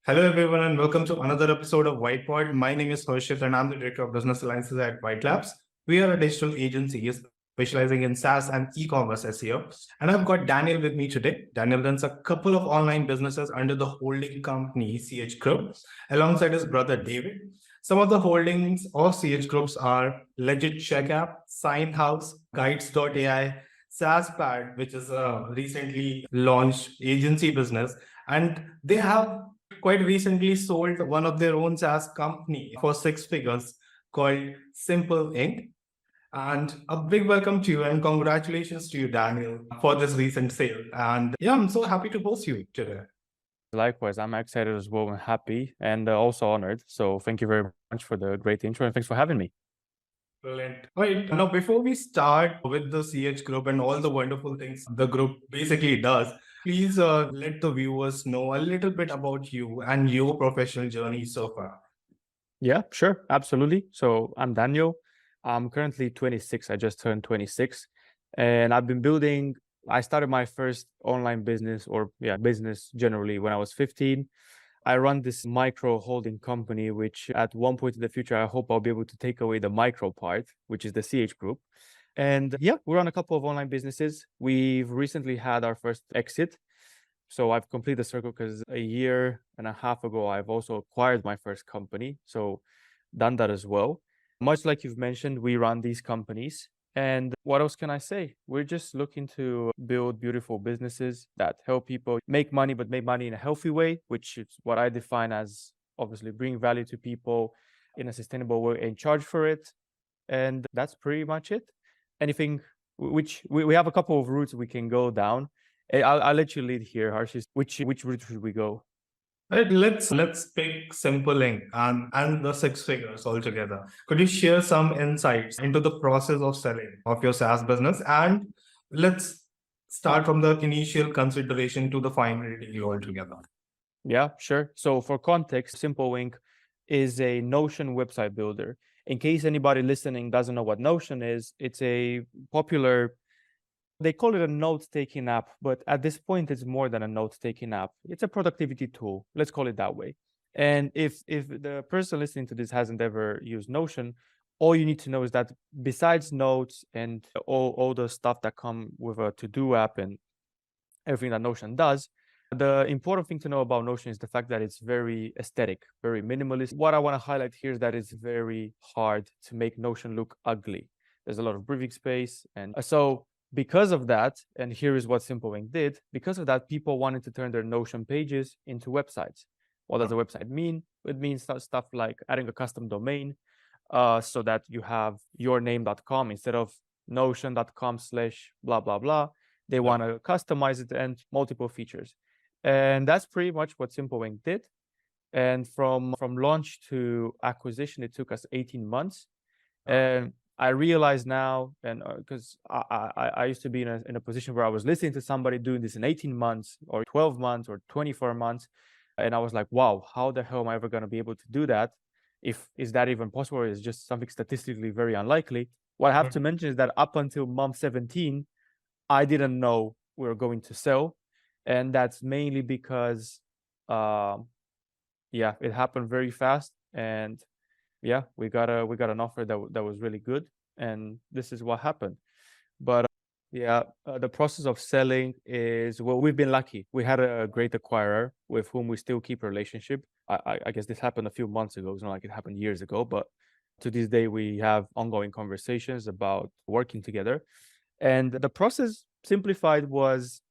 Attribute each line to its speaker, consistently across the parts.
Speaker 1: Hello, everyone, and welcome to another episode of Whiteboard. My name is Harshit, and I'm the Director of Business Alliances at Wytlabs. We are a digital agency specializing in SaaS and e-commerce SEO. And I've got Daniel with me today. Daniel runs a couple of online businesses under the holding company CH Group, alongside his brother David. Some of the holdings of CH Groups are Legit Check App, Sign House, Guides.ai, SaaSpad, which is a recently launched agency business. And they have quite recently sold one of their own SaaS company for six figures called Simple.ink. And a big welcome to you and congratulations to you, Daniel, for this recent sale. And yeah, I'm so happy to host you today.
Speaker 2: Likewise, I'm excited as well and happy and also honored. So thank you very much for the great intro and thanks for having me.
Speaker 1: Brilliant. All right. Now, before we start with the CH group and all the wonderful things the group basically does, please let the viewers know a little bit about you and your professional journey so far.
Speaker 2: Yeah, sure. Absolutely. So I'm Daniel. I'm currently 26. I just turned 26 and I started my first online business business generally when I was 15. I run this micro holding company, which at one point in the future, I hope I'll be able to take away the micro part, which is the CH group. And yeah, we run a couple of online businesses. We've recently had our first exit. So I've completed the circle because a year and a half ago, I've also acquired my first company. So done that as well. Much like you've mentioned, we run these companies. And what else can I say? We're just looking to build beautiful businesses that help people make money, but make money in a healthy way, which is what I define as obviously bring value to people in a sustainable way and charge for it. And that's pretty much it. Anything which we have a couple of routes we can go down. I'll let you lead here, Harshit. Which route should we go?
Speaker 1: Right, let's pick Simple.ink and the six figures altogether. Could you share some insights into the process of selling of your SaaS business? And let's start from the initial consideration to the final deal altogether.
Speaker 2: Yeah, sure. So for context, Simple.ink is a Notion website builder. In case anybody listening doesn't know what Notion is, it's a popular, they call it a note-taking app, but at this point, it's more than a note-taking app. It's a productivity tool. Let's call it that way. And if the person listening to this hasn't ever used Notion, all you need to know is that besides notes and all the stuff that come with a to-do app and everything that Notion does, the important thing to know about Notion is the fact that it's very aesthetic, very minimalist. What I want to highlight here is that it's very hard to make Notion look ugly. There's a lot of breathing space. And so because of that, and here is what Simple.ink did, because of that, people wanted to turn their Notion pages into websites. What does a website mean? It means stuff like adding a custom domain so that you have yourname.com instead of notion.com/blah, blah, blah. They want to customize it and multiple features. And that's pretty much what Simple.ink did. And from launch to acquisition, it took us 18 months. And I realize now, and because I used to be in a position where I was listening to somebody doing this in 18 months or 12 months or 24 months. And I was like, wow, how the hell am I ever going to be able to do that? Is that even possible? Or is just something statistically very unlikely? What I have to mention is that up until month 17, I didn't know we were going to sell. And that's mainly because, it happened very fast. And yeah, we got an offer that was really good. And this is what happened. But the process of selling is, well, we've been lucky. We had a great acquirer with whom we still keep a relationship. I guess this happened a few months ago. It's not like it happened years ago, but to this day, we have ongoing conversations about working together. And the process simplified was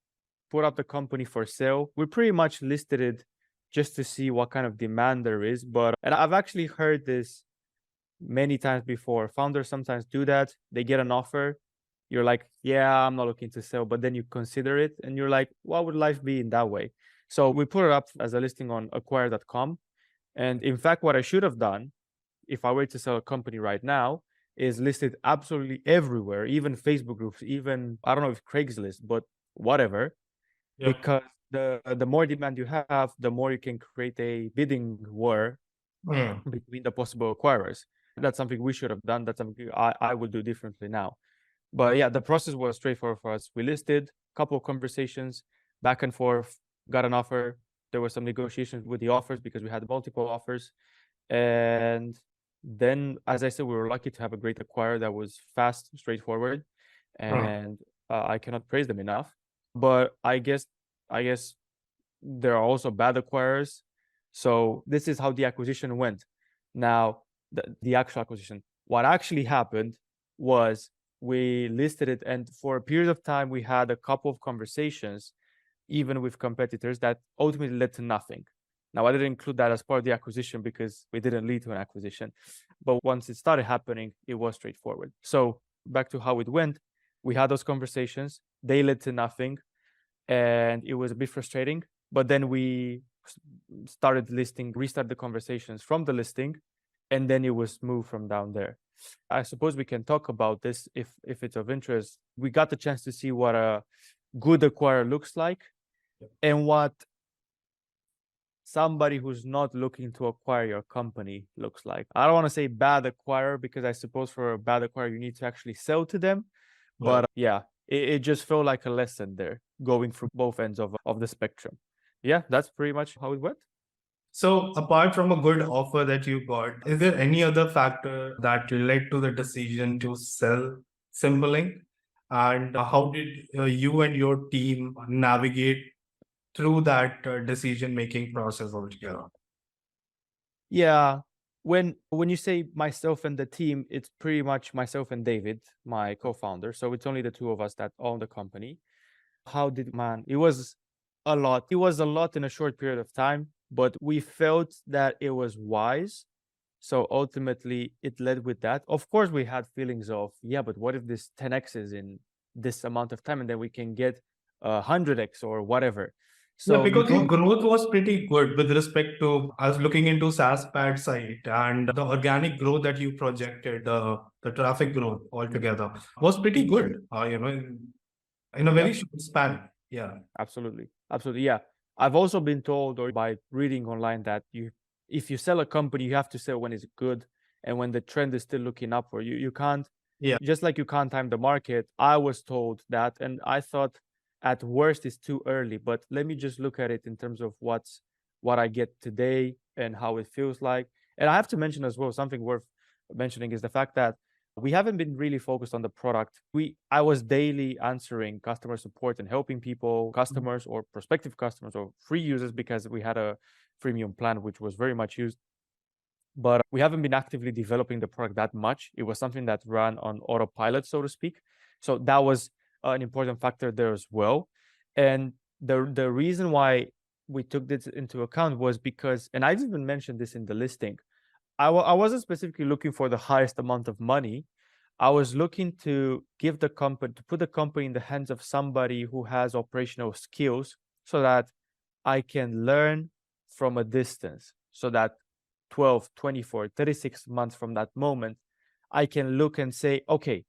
Speaker 2: put up the company for sale. We pretty much listed it just to see what kind of demand there is. And I've actually heard this many times before. Founders sometimes do that. They get an offer. You're like, yeah, I'm not looking to sell. But then you consider it and you're like, what would life be in that way? So we put it up as a listing on acquire.com. And in fact, what I should have done if I were to sell a company right now is listed absolutely everywhere, even Facebook groups, even, I don't know if Craigslist, but whatever. Yeah. Because the more demand you have, the more you can create a bidding war between the possible acquirers. That's something we should have done. That's something I would do differently now. But yeah, the process was straightforward for us. We listed a couple of conversations, back and forth, got an offer, There were some negotiations with the offers because we had multiple offers. And then, as I said, we were lucky to have a great acquirer that was fast, straightforward, and I cannot praise them enough. But I guess there are also bad acquirers. So this is how the acquisition went. Now, the actual acquisition. What actually happened was we listed it, and for a period of time, we had a couple of conversations, even with competitors, that ultimately led to nothing. Now, I didn't include that as part of the acquisition because we didn't lead to an acquisition. But once it started happening, it was straightforward. So back to how it went, we had those conversations. They led to nothing, and it was a bit frustrating. But then we started restart the conversations from the listing, and then it was moved from down there. I suppose we can talk about this if it's of interest. We got the chance to see what a good acquirer looks like and what somebody who's not looking to acquire your company looks like. I don't want to say bad acquirer because I suppose for a bad acquirer, you need to actually sell to them. But yeah, it just felt like a lesson there, going through both ends of the spectrum. Yeah, that's pretty much how it went.
Speaker 1: So apart from a good offer that you got, is there any other factor that led to the decision to sell Simple.ink? And how did you and your team navigate through that decision-making process altogether?
Speaker 2: Yeah. When you say myself and the team, it's pretty much myself and David, my co-founder. So it's only the two of us that own the company. It was a lot. It was a lot in a short period of time, but we felt that it was wise. So ultimately it led with that. Of course, we had feelings of, yeah, but what if this 10x is in this amount of time and then we can get 100x or whatever. So
Speaker 1: yeah, because your growth was pretty good with respect to, I was looking into SaaS pad site, and the organic growth that you projected, the traffic growth altogether was pretty good, in a very short span. Yeah.
Speaker 2: Absolutely. Yeah. I've also been told, or by reading online, that if you sell a company, you have to sell when it's good and when the trend is still looking upward. You can't, just like you can't time the market. I was told that, and I thought at worst it's too early. But let me just look at it in terms of what I get today and how it feels like. And I have to mention as well, something worth mentioning is the fact that we haven't been really focused on the product. I was daily answering customer support and helping people, customers or prospective customers or free users, because we had a freemium plan, which was very much used. But we haven't been actively developing the product that much. It was something that ran on autopilot, so to speak. So that was an important factor there as well. And the reason why we took this into account was because, and I didn't mention this in the listing, I wasn't specifically looking for the highest amount of money. I was looking to put the company in the hands of somebody who has operational skills so that I can learn from a distance, so that 12, 24, 36 months from that moment, I can look and say, okay,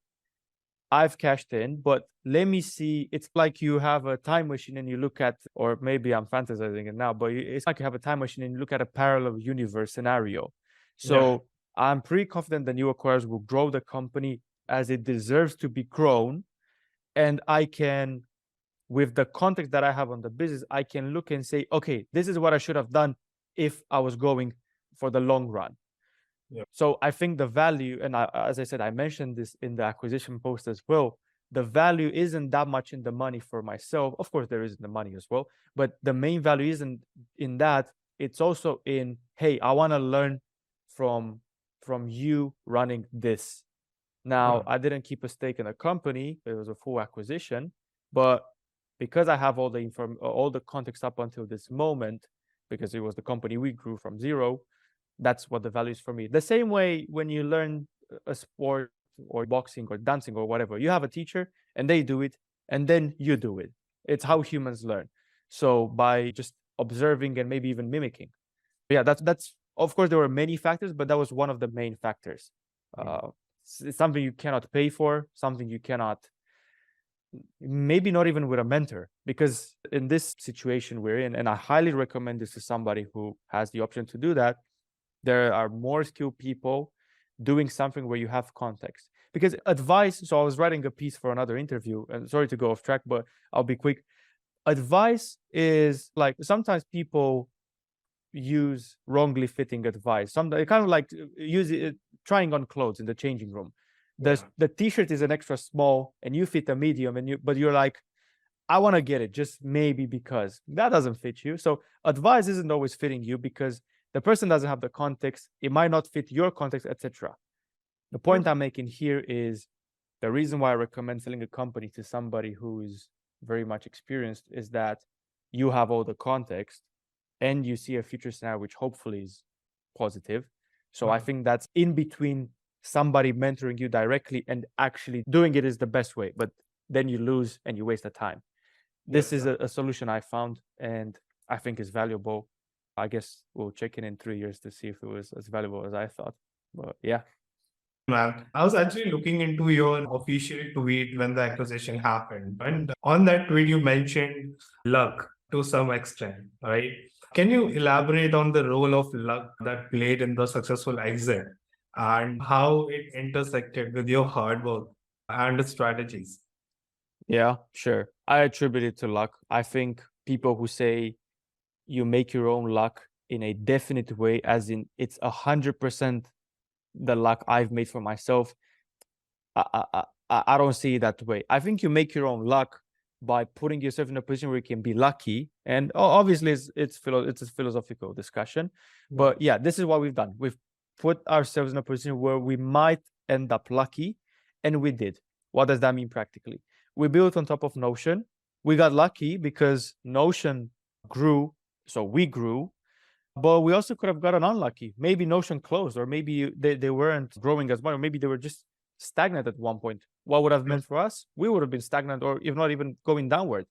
Speaker 2: I've cashed in, but let me see. It's like you have a time machine and you look at, or maybe I'm fantasizing it now, but it's like you have a time machine and you look at a parallel universe scenario. So I'm pretty confident the new acquirers will grow the company as it deserves to be grown. And I can, with the context that I have on the business, I can look and say, okay, this is what I should have done if I was going for the long run. So I think the value, and as I said, I mentioned this in the acquisition post as well, the value isn't that much in the money for myself. Of course, there is in the money as well, but the main value isn't in that. It's also in, hey, I want to learn from you running this. Now, I didn't keep a stake in a company. It was a full acquisition, but because I have all the context up until this moment, because it was the company we grew from zero, that's what the value is for me. The same way when you learn a sport or boxing or dancing or whatever, you have a teacher and they do it and then you do it. It's how humans learn. So by just observing and maybe even mimicking. Yeah, that's of course there were many factors, but that was one of the main factors. It's something you cannot pay for, something you cannot, maybe not even with a mentor, because in this situation we're in, and I highly recommend this to somebody who has the option to do that, there are more skilled people doing something where you have context. Because advice, so I was writing a piece for another interview, and sorry to go off track, but I'll be quick. Advice is like sometimes people use wrongly fitting advice. Sometimes kind of like use it trying on clothes in the changing room. The t-shirt is an extra small and you fit a medium but you're like, I want to get it just maybe because that doesn't fit you. So advice isn't always fitting you because the person doesn't have the context. It might not fit your context, etc. The point I'm making here is the reason why I recommend selling a company to somebody who is very much experienced is that you have all the context and you see a future scenario which hopefully is positive. So I think that's in between somebody mentoring you directly and actually doing it is the best way, but then you lose and you waste the time. This is a solution I found and I think is valuable. I guess we'll check in 3 years to see if it was as valuable as I thought. But yeah.
Speaker 1: Man, I was actually looking into your official tweet when the acquisition happened. And on that tweet, you mentioned luck to some extent, right? Can you elaborate on the role of luck that played in the successful exit and how it intersected with your hard work and strategies?
Speaker 2: Yeah, sure. I attribute it to luck. I think people who say you make your own luck in a definite way, as in it's 100% the luck I've made for myself, I don't see it that way. I think you make your own luck by putting yourself in a position where you can be lucky. And obviously, it's a philosophical discussion. But yeah, this is what we've done. We've put ourselves in a position where we might end up lucky, and we did. What does that mean practically? We built on top of Notion. We got lucky because Notion grew, so we grew. But we also could have gotten unlucky. Maybe Notion closed, or maybe they weren't growing as much, or maybe they were just stagnant at one point. What would have meant for us? We would have been stagnant, or if not even going downward.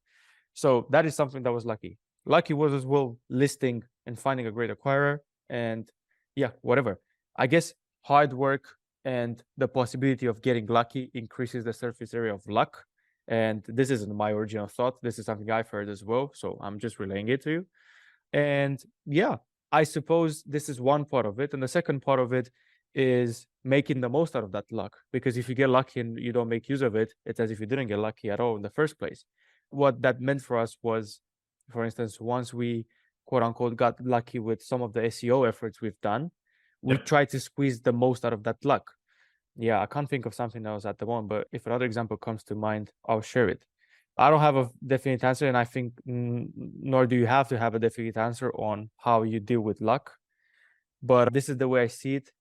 Speaker 2: So that is something that was lucky. Lucky was as well listing and finding a great acquirer, and yeah, whatever. I guess hard work and the possibility of getting lucky increases the surface area of luck. And this isn't my original thought. This is something I've heard as well. So I'm just relaying it to you. And yeah, I suppose this is one part of it. And the second part of it is making the most out of that luck. Because if you get lucky and you don't make use of it, it's as if you didn't get lucky at all in the first place. What that meant for us was, for instance, once we quote unquote got lucky with some of the SEO efforts we've done, we tried to squeeze the most out of that luck. Yeah, I can't think of something else at the moment, but if another example comes to mind, I'll share it. I don't have a definite answer, and I think nor do you have to have a definite answer on how you deal with luck. But this is the way I see it,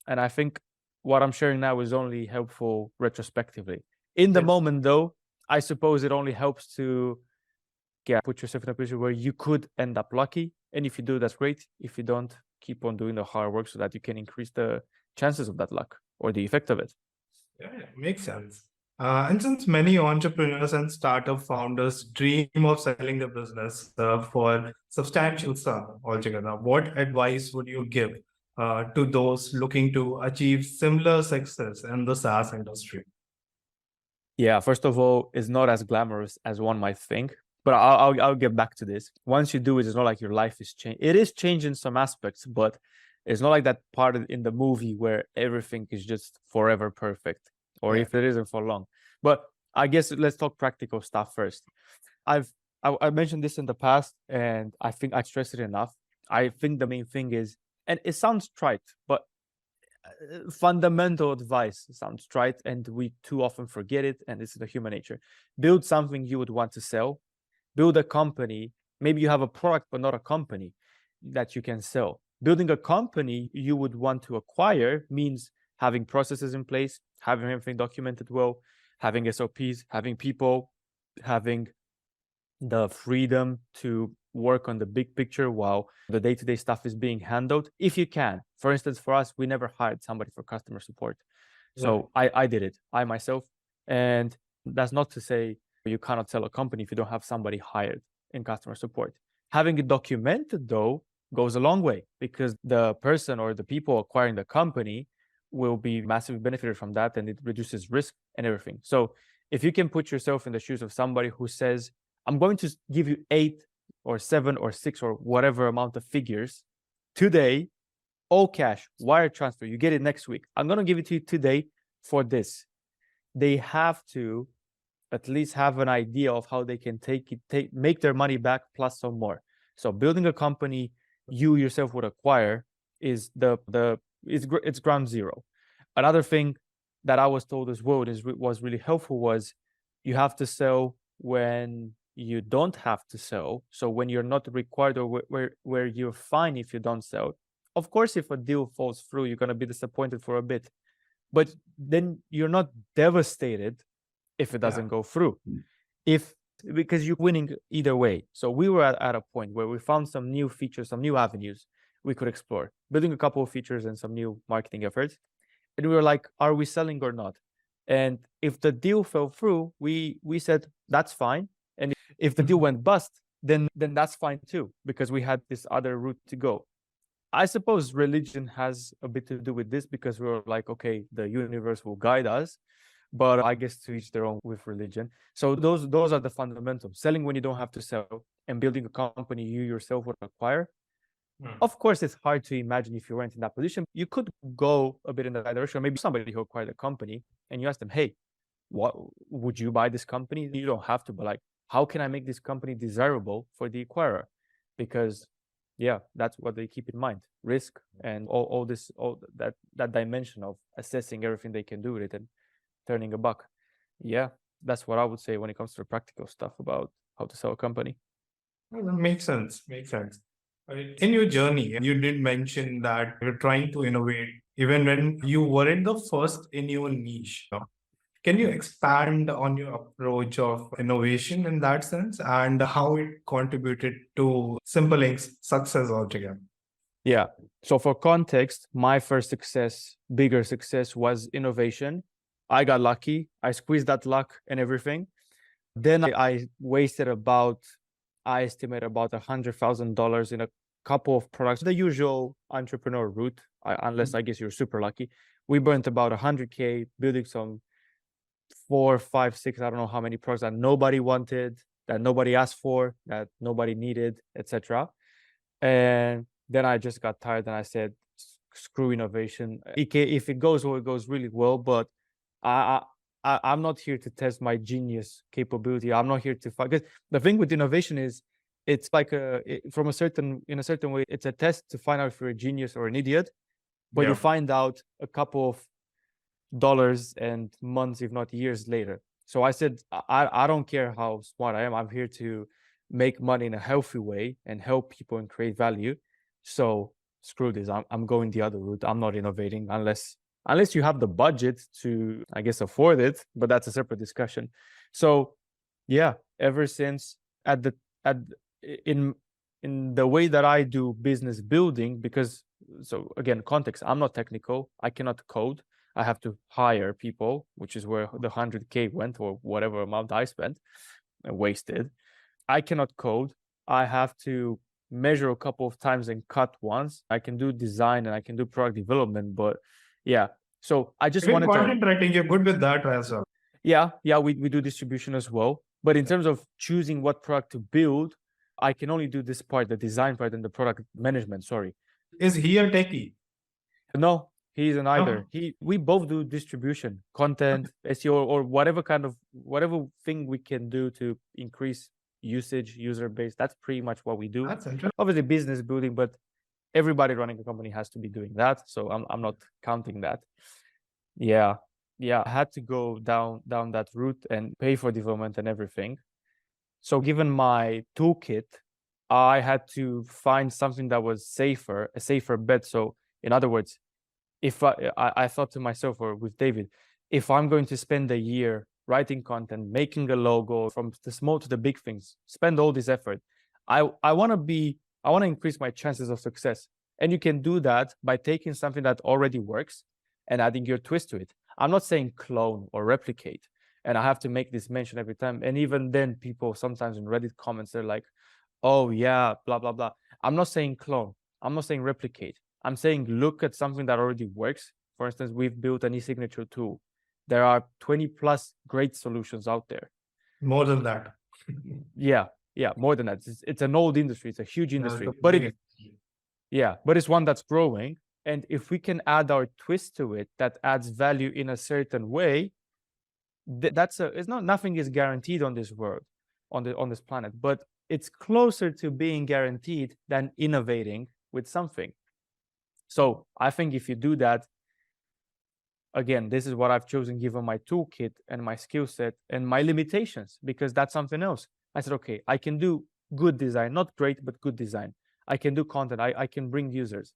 Speaker 2: and I think what I'm sharing now is only helpful retrospectively. In the moment, though, I suppose it only helps to put yourself in a position where you could end up lucky, and if you do, that's great. If you don't, keep on doing the hard work so that you can increase the chances of that luck or the effect of it.
Speaker 1: Yeah, makes sense. And since many entrepreneurs and startup founders dream of selling their business for substantial sum altogether, what advice would you give to those looking to achieve similar success in the SaaS industry?
Speaker 2: Yeah, first of all, it's not as glamorous as one might think, but I'll get back to this. Once you do it, it's not like your life is changing. It is changing some aspects, but it's not like that part in the movie where everything is just forever perfect, or if it isn't for long. But I guess let's talk practical stuff first. I mentioned this in the past, and I think I stressed it enough. I think the main thing is, and it sounds trite, but fundamental advice sounds trite, and we too often forget it, and this is the human nature. Build something you would want to sell. Build a company. Maybe you have a product, but not a company that you can sell. Building a company you would want to acquire means having processes in place, having everything documented well, having SOPs, having people, having the freedom to work on the big picture while the day-to-day stuff is being handled, if you can. For instance, for us, we never hired somebody for customer support. So I did it, I myself. And that's not to say you cannot sell a company if you don't have somebody hired in customer support. Having it documented, though, goes a long way because the person or the people acquiring the company will be massively benefited from that, and it reduces risk and everything. So if you can put yourself in the shoes of somebody who says, I'm going to give you 8 or 7 or 6 or whatever amount of figures today, all cash, wire transfer, you get it next week. I'm going to give it to you today for this. They have to at least have an idea of how they can make their money back plus some more. So building a company you yourself would acquire is it's ground zero. Another thing that I was told as well was really helpful was you have to sell when you don't have to sell. So when you're not required, or where you're fine if you don't sell. Of course, if a deal falls through, you're going to be disappointed for a bit, but then you're not devastated if it doesn't go through. Because you're winning either way. So we were at a point where we found some new features, some new avenues we could explore, building a couple of features and some new marketing efforts. And we were like, are we selling or not? And if the deal fell through, we said, that's fine. And if the deal went bust, then that's fine too, because we had this other route to go. I suppose religion has a bit to do with this, because we were like, okay, the universe will guide us. But I guess to each their own with religion. So those are the fundamentals. Selling when you don't have to sell, and building a company you yourself would acquire. Of course, it's hard to imagine if you weren't in that position. You could go a bit in that direction. Maybe somebody who acquired a company and you ask them, hey, what would you buy this company? You don't have to, but like, how can I make this company desirable for the acquirer? Because yeah, that's what they keep in mind. Risk and all that dimension of assessing everything they can do with it and turning a buck. Yeah, that's what I would say when it comes to the practical stuff about how to sell a company.
Speaker 1: Well, that makes sense. In your journey, you did mention that you're trying to innovate even when you weren't the first in your niche. Can you expand on your approach of innovation in that sense and how it contributed to Simple.ink's success altogether?
Speaker 2: Yeah. So for context, my first bigger success was innovation. I got lucky. I squeezed that luck and everything. Then I wasted I estimate about $100,000 in a couple of products, the usual entrepreneur route, unless I guess you're super lucky. We burnt about 100K building some 4, 5, 6, I don't know how many products that nobody wanted, that nobody asked for, that nobody needed, etc. And then I just got tired and I said, screw innovation. If it goes well, it goes really well, but I'm not here to test my genius capability. I'm not here to fight. Because the thing with innovation is, it's like in a certain way, it's a test to find out if you're a genius or an idiot. But you find out a couple of dollars and months, if not years later. So I said, I don't care how smart I am. I'm here to make money in a healthy way and help people and create value. So screw this. I'm going the other route. I'm not innovating unless you have the budget to, I guess, afford it, but that's a separate discussion. So yeah, ever since in the way that I do business building, because, so again, context, I'm not technical. I cannot code. I have to hire people, which is where the 100K went, or whatever amount I spent and wasted. I cannot code. I have to measure a couple of times and cut once. I can do design and I can do product development, but yeah. So I just wanted
Speaker 1: content writing, you're good with that as well.
Speaker 2: Yeah, we do distribution as well. But in terms of choosing what product to build, I can only do this part, the design part and the product management, sorry.
Speaker 1: Is he a techie?
Speaker 2: No, he isn't either. We both do distribution, content, SEO, or whatever thing we can do to increase usage, user base. That's pretty much what we do.
Speaker 1: That's interesting.
Speaker 2: Obviously business building, but everybody running a company has to be doing that. So I'm not counting that. Yeah. I had to go down that route and pay for development and everything. So given my toolkit, I had to find something that was a safer bet. So in other words, if I thought to myself, or with David, if I'm going to spend a year writing content, making a logo, from the small to the big things, spend all this effort, I want to increase my chances of success. And you can do that by taking something that already works and adding your twist to it. I'm not saying clone or replicate. And I have to make this mention every time. And even then, people sometimes in Reddit comments, they're like, oh yeah, blah, blah, blah. I'm not saying clone. I'm not saying replicate. I'm saying look at something that already works. For instance, we've built an e-signature tool. There are 20 plus great solutions out there.
Speaker 1: More than that.
Speaker 2: Yeah, more than that. It's an old industry. It's a huge industry. But it's one that's growing. And if we can add our twist to it that adds value in a certain way, It's not, nothing is guaranteed on this world, on this planet, but it's closer to being guaranteed than innovating with something. So I think if you do that, again, this is what I've chosen given my toolkit and my skill set and my limitations, because that's something else. I said, okay, I can do good design, not great, but good design. I can do content. I can bring users.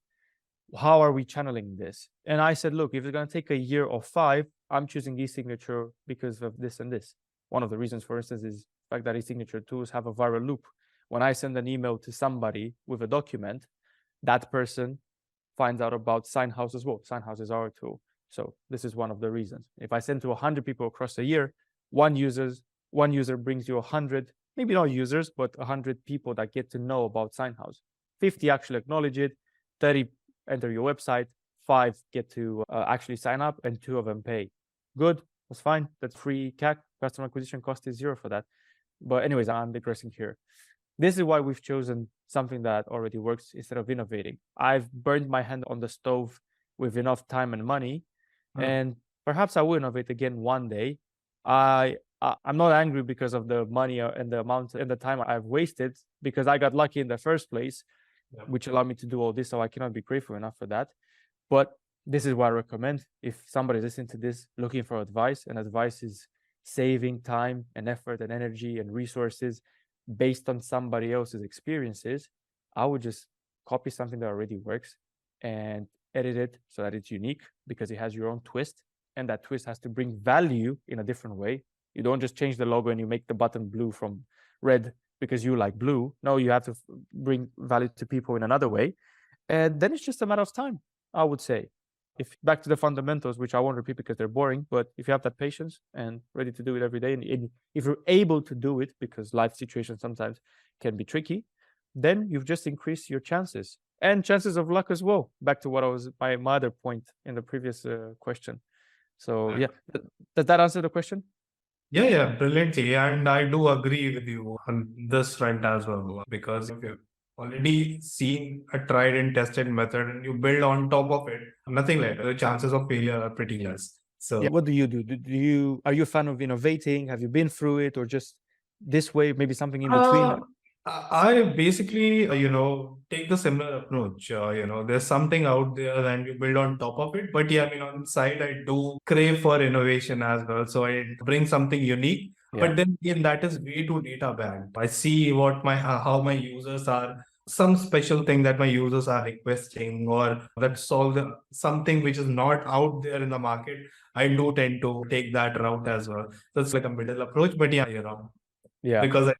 Speaker 2: How are we channeling this? And I said, look, if it's going to take a year or 5, I'm choosing e-signature because of this and this. One of the reasons, for instance, is the fact that e-signature tools have a viral loop. When I send an email to somebody with a document, that person finds out about SignHouse as well. SignHouse is our tool. So this is one of the reasons. If I send to 100 people across a year, one user brings you 100, maybe not users, but 100 people that get to know about SignHouse. 50 actually acknowledge it, 30 enter your website, 5 get to actually sign up, and 2 of them pay. Good, that's fine. That's free CAC. Customer acquisition cost is 0 for that. But anyways, I'm digressing here. This is why we've chosen something that already works instead of innovating. I've burned my hand on the stove with enough time and money, and perhaps I will innovate again one day. I'm not angry because of the money and the amount and the time I've wasted, because I got lucky in the first place, which allowed me to do all this. So I cannot be grateful enough for that. But this is what I recommend. If somebody's listening to this looking for advice, and advice is saving time and effort and energy and resources based on somebody else's experiences, I would just copy something that already works and edit it so that it's unique, because it has your own twist, and that twist has to bring value in a different way. You don't just change the logo and you make the button blue from red because you like blue. No, you have to bring value to people in another way. And then it's just a matter of time, I would say. If back to the fundamentals, which I won't repeat because they're boring, but if you have that patience and ready to do it every day, and if you're able to do it, because life situations sometimes can be tricky, then you've just increased your chances and chances of luck as well. Back to what I was my other point in the previous question. So yeah, does that answer the question?
Speaker 1: Yeah, brilliantly. And I do agree with you on this front as well, because if you've already seen a tried and tested method and you build on top of it, nothing like the chances of failure are pretty less. So
Speaker 2: Yeah, what do you do? Are you a fan of innovating? Have you been through it, or just this way, maybe something in between?
Speaker 1: I basically, take the similar approach. There's something out there and you build on top of it. But yeah, I mean, on the side, I do crave for innovation as well. So I bring something unique.
Speaker 2: Yeah.
Speaker 1: But then again, that is way too data backed. I see what how my users are, some special thing that my users are requesting, or that solve something which is not out there in the market. I do tend to take that route as well. So it's like a middle approach. But yeah,
Speaker 2: Yeah.
Speaker 1: because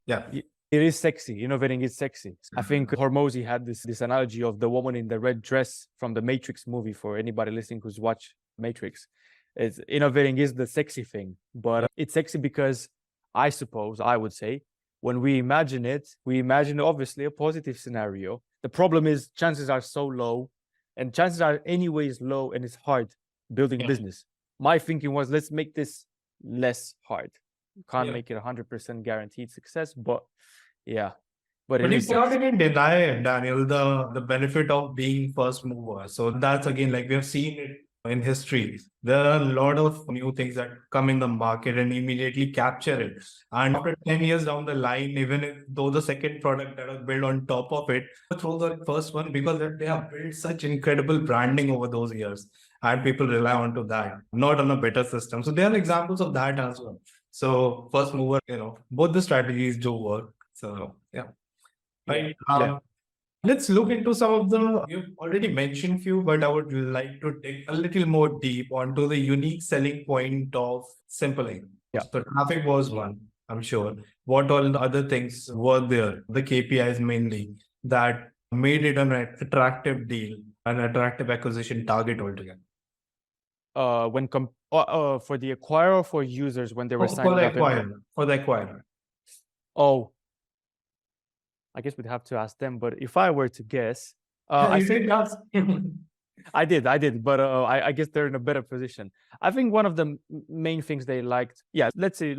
Speaker 2: It is sexy. Innovating is sexy. I think Hormozy had this analogy of the woman in the red dress from the Matrix movie, for anybody listening who's watched Matrix. It's innovating is the sexy thing, but it's sexy because I suppose I would say when we imagine obviously a positive scenario. The problem is chances are so low, and chances are anyways low, and it's hard building business. My thinking was, let's make this less hard. You can't make it 100% guaranteed success, but yeah. But
Speaker 1: you cannot even deny, Daniel, the benefit of being first mover. So that's again, like we have seen it in history. There are a lot of new things that come in the market and immediately capture it. And after 10 years down the line, though the second product that was built on top of it, throw the first one, because they have built such incredible branding over those years. And people rely onto that, not on a better system. So there are examples of that as well. So first mover, both the strategies do work. So yeah. Right. Let's look into some of you've already mentioned few, but I would like to dig a little more deep onto the unique selling point of Simple.ink.
Speaker 2: Yeah.
Speaker 1: So traffic was one, I'm sure. What all the other things were there, the KPIs mainly, that made it an attractive deal, an attractive acquisition target altogether?
Speaker 2: For the acquirer, for users when they were signing up?
Speaker 1: For the acquirer.
Speaker 2: Oh, I guess we'd have to ask them. But if I were to guess, I think I did, but I guess they're in a better position. I think one of the main things they liked, let's say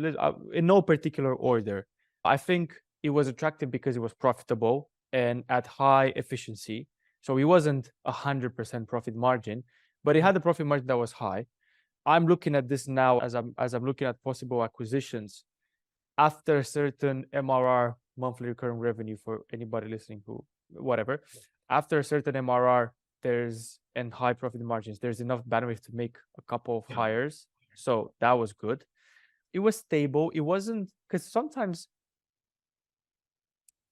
Speaker 2: in no particular order, I think it was attractive because it was profitable and at high efficiency. So it wasn't 100% profit margin, but it had a profit margin that was high. I'm looking at this now as I'm looking at possible acquisitions. After a certain MRR, monthly recurring revenue, for anybody listening who whatever, after a certain MRR, and high profit margins, there's enough bandwidth to make a couple of hires. So that was good. It was stable. It wasn't, because sometimes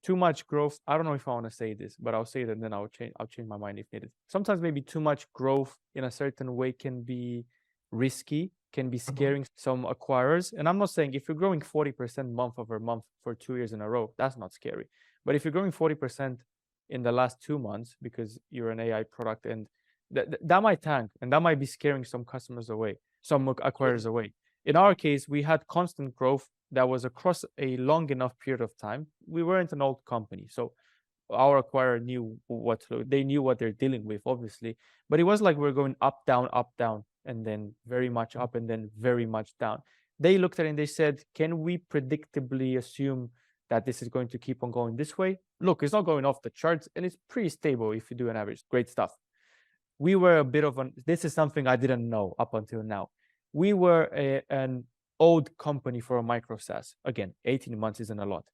Speaker 2: too much growth. I don't know if I want to say this, but I'll say it and then I'll change my mind if needed. Sometimes maybe too much growth in a certain way can be risky, can be scaring some acquirers. And I'm not saying if you're growing 40% month over month for 2 years in a row, that's not scary. But if you're growing 40% in the last 2 months because you're an AI product, and that might tank, and that might be scaring some customers away, some acquirers away. In our case, we had constant growth that was across a long enough period of time. We weren't an old company, so our acquirer knew they knew what they're dealing with, obviously. But it was like we're going up, down, and then very much up, and then very much down. They looked at it and they said, "Can we predictably assume that this is going to keep on going this way? Look, it's not going off the charts, and it's pretty stable if you do an average. Great stuff." We were a bit of this is something I didn't know up until now. We were an old company for a micro SaaS. Again, 18 months isn't a lot.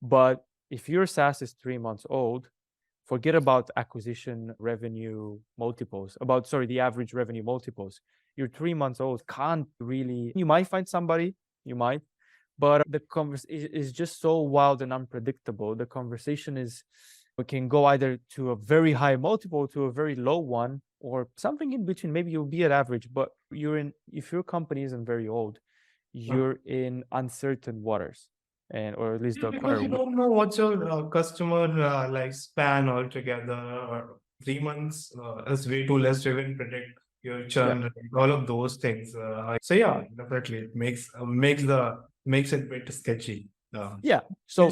Speaker 2: But if your SaaS is 3 months old, forget about acquisition revenue multiples, the average revenue multiples. You're 3 months old, can't really, you might find somebody, but the conversation is just so wild and unpredictable. The conversation we can go either to a very high multiple to a very low one, or something in between. Maybe you'll be at average, but if your company isn't very old, you're in uncertain waters, or at least the
Speaker 1: Because you don't know what's your customer span altogether, or 3 months is way too less to even predict your churn rate, all of those things. So yeah, definitely it makes it a bit sketchy.
Speaker 2: So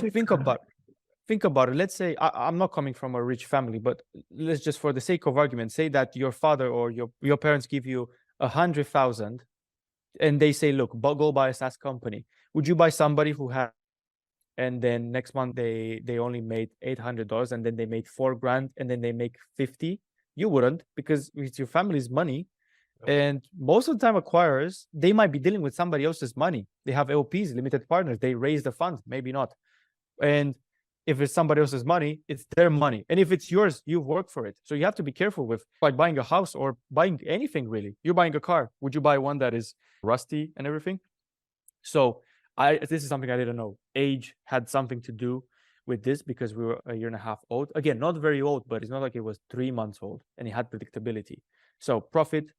Speaker 2: think about it. Let's say I'm not coming from a rich family, but let's just, for the sake of argument, say that your father or your parents give you 100,000 and they say, "Look, go buy a SaaS company." Would you buy somebody who had, and then next month they only made $800, and then they made $4,000, and then they make 50? You wouldn't, because it's your family's money. And most of the time, acquirers, they might be dealing with somebody else's money. They have LPs, limited partners. They raise the funds, maybe not. And if it's somebody else's money, it's their money. And if it's yours, you've worked for it. So you have to be careful with, like, buying a house or buying anything, really. You're buying a car. Would you buy one that is rusty and everything? So this is something I didn't know. Age had something to do with this, because we were a year and a half old. Again, not very old, but it's not like it was 3 months old, and it had predictability. So profit,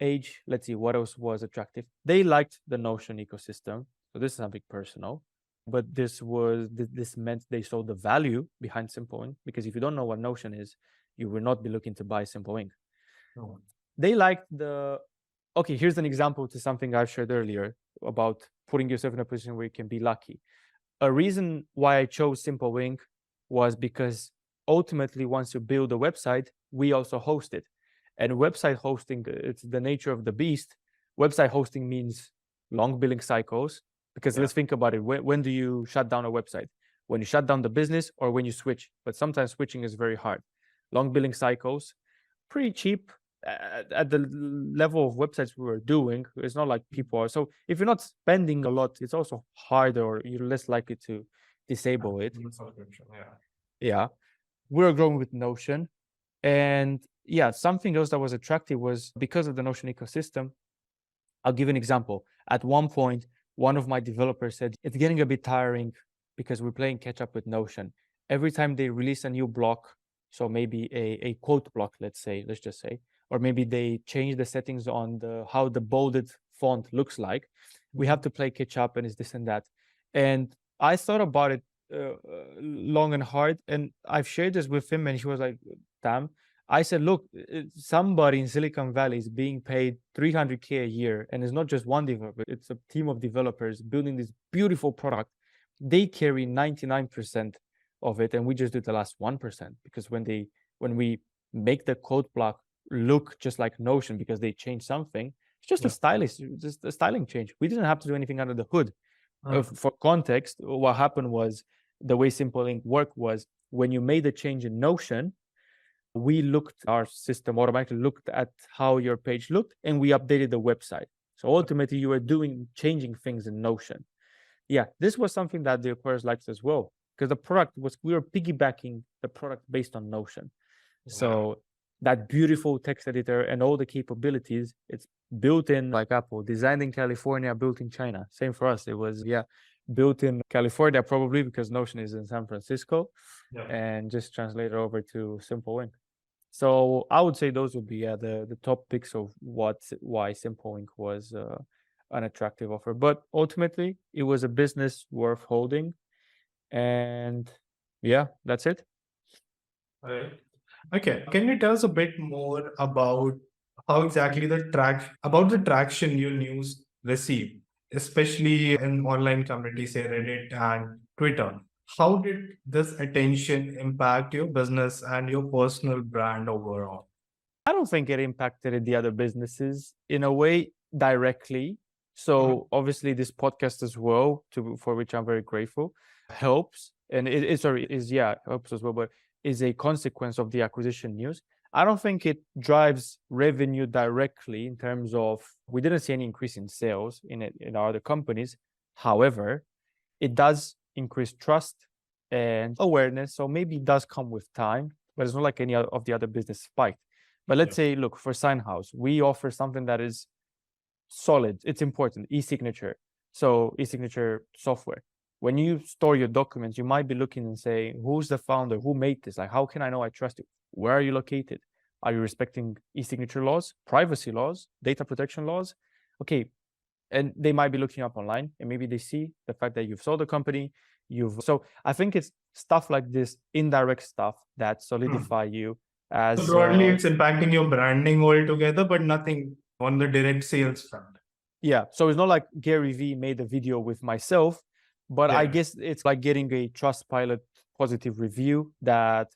Speaker 2: age, let's see, what else was attractive? They liked the Notion ecosystem. So this is something personal. But this meant they saw the value behind Simple.ink, because if you don't know what Notion is, you will not be looking to buy Simple.ink.
Speaker 1: No.
Speaker 2: They liked okay, here's an example to something I've shared earlier about putting yourself in a position where you can be lucky. A reason why I chose Simple.ink was because ultimately, once you build a website, we also host it. And website hosting, it's the nature of the beast. Website hosting means long billing cycles. Because let's think about it. When do you shut down a website? When you shut down the business, or when you switch? But sometimes switching is very hard. Long billing cycles, pretty cheap at the level of websites we were doing. It's not like people are. So if you're not spending a lot, it's also harder, or you're less likely to disable it. Yeah. We're growing with Notion. And something else that was attractive was because of the Notion ecosystem. I'll give an example. At one point, one of my developers said, "It's getting a bit tiring because we're playing catch up with Notion. Every time they release a new block, so maybe a quote block, let's just say, or maybe they change the settings on how the bolded font looks like, we have to play catch up, and it's this and that." And I thought about it long and hard, and I've shared this with him, and he was like, "Damn." I said, "Look, somebody in Silicon Valley is being paid $300K a year, and it's not just one developer, it's a team of developers building this beautiful product. They carry 99% of it, and we just do the last 1%, because when we make the code block look just like Notion because they changed something, it's just a styling change. We didn't have to do anything under the hood." For context, what happened was, the way Simple.ink worked was, when you made a change in Notion, our system automatically looked at how your page looked, and we updated the website. So ultimately, you were changing things in Notion. Yeah, this was something that the acquirers liked as well, because the product we were piggybacking the product based on Notion. So that beautiful text editor and all the capabilities, it's built in like Apple, designed in California, built in China. Same for us. It was, built in California, probably because Notion is in San Francisco, and just translated over to Simple.ink. So I would say those would be the top picks of why Simple.ink was an attractive offer. But ultimately, it was a business worth holding. And yeah, that's it.
Speaker 1: Right. Okay. Can you tell us a bit more about how exactly the traction your news receive, especially in online communities, say Reddit and Twitter? How did this attention impact your business and your personal brand overall?
Speaker 2: I don't think it impacted the other businesses in a way directly. So obviously this podcast as well, for which I'm very grateful, helps. And helps as well, but is a consequence of the acquisition news. I don't think it drives revenue directly in terms of we didn't see any increase in sales in our other companies. However, it does increase trust and awareness. So maybe it does come with time, but it's not like any of the other business spiked. But let's say, look, for Signhouse, we offer something that is solid. It's important, e-signature. So e-signature software. When you store your documents, you might be looking and say, who's the founder? Who made this? Like, how can I know I trust you? Where are you located? Are you respecting e-signature laws, privacy laws, data protection laws? Okay. And they might be looking up online and maybe they see the fact that you've sold the company. So I think it's stuff like this, indirect stuff that solidify you as
Speaker 1: So broadly, it's impacting your branding altogether, but nothing on the direct sales front.
Speaker 2: Yeah. So it's not like Gary Vee made a video with myself, but I guess it's like getting a Trustpilot positive review that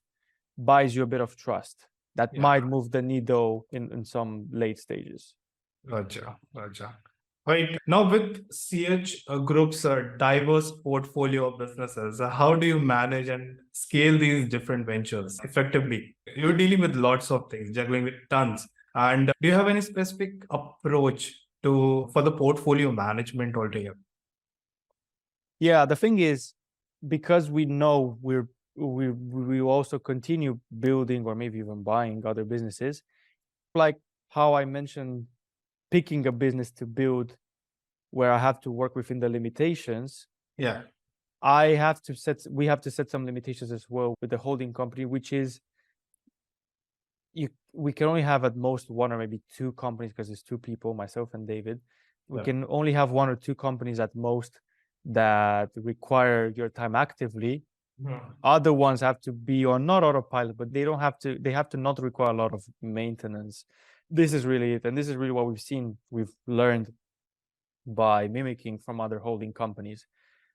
Speaker 2: buys you a bit of trust that might move the needle in some late stages.
Speaker 1: Gotcha. Right. Now, with CH Group's diverse portfolio of businesses, how do you manage and scale these different ventures effectively? You're dealing with lots of things, juggling with tons. And do you have any specific approach for the portfolio management altogether?
Speaker 2: Yeah, the thing is, because we know we also continue building or maybe even buying other businesses, like how I mentioned, picking a business to build where I have to work within the limitations.
Speaker 1: Yeah.
Speaker 2: We have to set some limitations as well with the holding company, which is we can only have at most one or maybe two companies because it's two people, myself and David. We can only have one or two companies at most that require your time actively. Other ones have to be on not autopilot, but they have to not require a lot of maintenance. This is really it. And this is really what we've learned by mimicking from other holding companies.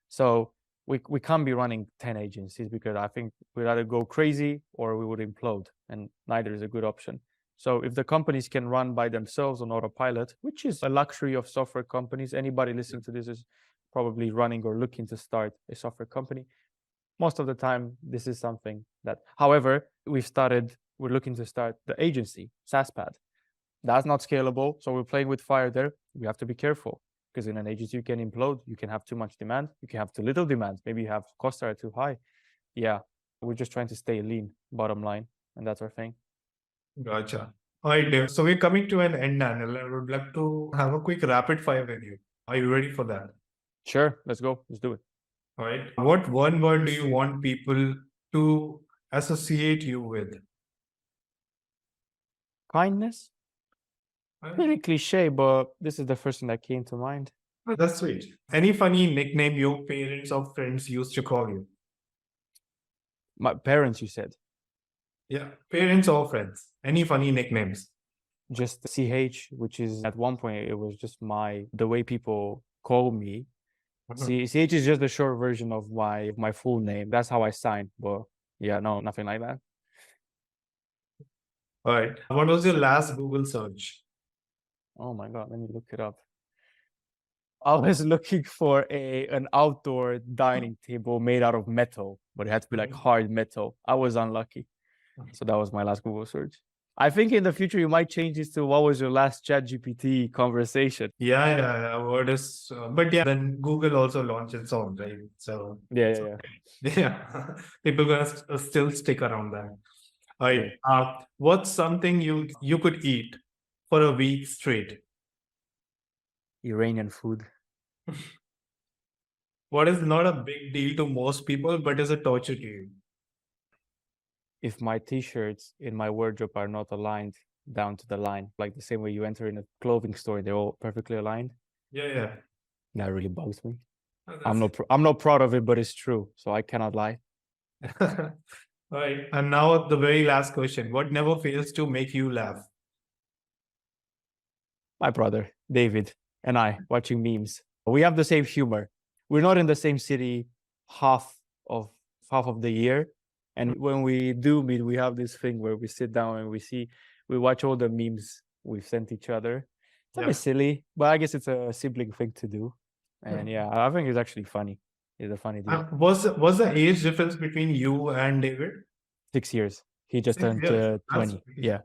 Speaker 2: So we can't be running 10 agencies because I think we'd either go crazy or we would implode, and neither is a good option. So if the companies can run by themselves on autopilot, which is a luxury of software companies, anybody listening to this is probably running or looking to start a software company. Most of the time, this is something that, however, we're looking to start the agency, SaaSpad. That's not scalable. So we're playing with fire there. We have to be careful because in an agency, you can implode. You can have too much demand. You can have too little demand. Maybe you have costs that are too high. Yeah. We're just trying to stay lean, bottom line. And that's our thing.
Speaker 1: Gotcha. All right, Dave. So we're coming to an end, Daniel. I would like to have a quick rapid fire with you. Are you ready for that?
Speaker 2: Sure. Let's go. Let's do it.
Speaker 1: All right. What one word do you want people to associate you with?
Speaker 2: Kindness. Very cliche, but this is the first thing that came to mind.
Speaker 1: Oh, that's sweet. Any funny nickname your parents or friends used to call you?
Speaker 2: My parents, you said.
Speaker 1: Yeah, parents or friends. Any funny nicknames?
Speaker 2: Just CH, which is at one point, it was just the way people call me. CH is just the short version of my full name. That's how I signed. But yeah, no, nothing like that.
Speaker 1: All right. What was your last Google search?
Speaker 2: Oh my God, let me look it up. I was looking for an outdoor dining table made out of metal, but it had to be like hard metal. I was unlucky. So that was my last Google search. I think in the future you might change this to what was your last ChatGPT conversation.
Speaker 1: Yeah. What is, but yeah, then Google also launched its own, right? So
Speaker 2: Yeah.
Speaker 1: yeah, people gonna still stick around that. All
Speaker 2: Yeah.
Speaker 1: right. What's something you could eat for a week straight?
Speaker 2: Iranian food.
Speaker 1: What is not a big deal to most people, but is a torture to you?
Speaker 2: If my t-shirts in my wardrobe are not aligned down to the line, like the same way you enter in a clothing store, they're all perfectly aligned.
Speaker 1: Yeah.
Speaker 2: That really bugs me.
Speaker 1: Oh,
Speaker 2: I'm not proud of it, but it's true. So I cannot lie.
Speaker 1: All right. And now the very last question. What never fails to make you laugh?
Speaker 2: My brother, David, and I watching memes. We have the same humor. We're not in the same city half of the year. And when we do meet, we have this thing where we sit down and we watch all the memes we've sent each other. It's a bit silly, but I guess it's a sibling thing to do. And yeah, I think it's actually funny. It's a funny deal.
Speaker 1: Was the age difference between you and David?
Speaker 2: 6 years. He just
Speaker 1: 6
Speaker 2: turned
Speaker 1: years.
Speaker 2: 20. Yeah.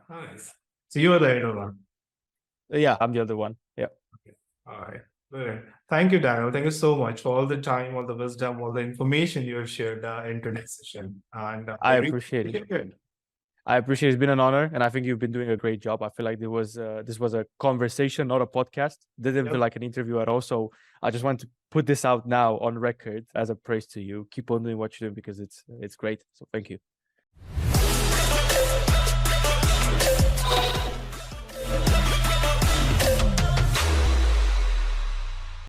Speaker 1: Nice. So you are the elder one.
Speaker 2: Yeah, I'm the other one. Yeah.
Speaker 1: All right. Brilliant. Thank you, Daniel. Thank you so much for all the time, all the wisdom, all the information you have shared in today's session. And
Speaker 2: I appreciate it.
Speaker 1: Good.
Speaker 2: I appreciate it. It's been an honor, and I think you've been doing a great job. I feel like this was a conversation, not a podcast. Didn't feel like an interview at all. So I just want to put this out now on record as a praise to you. Keep on doing what you're doing because it's great. So thank you.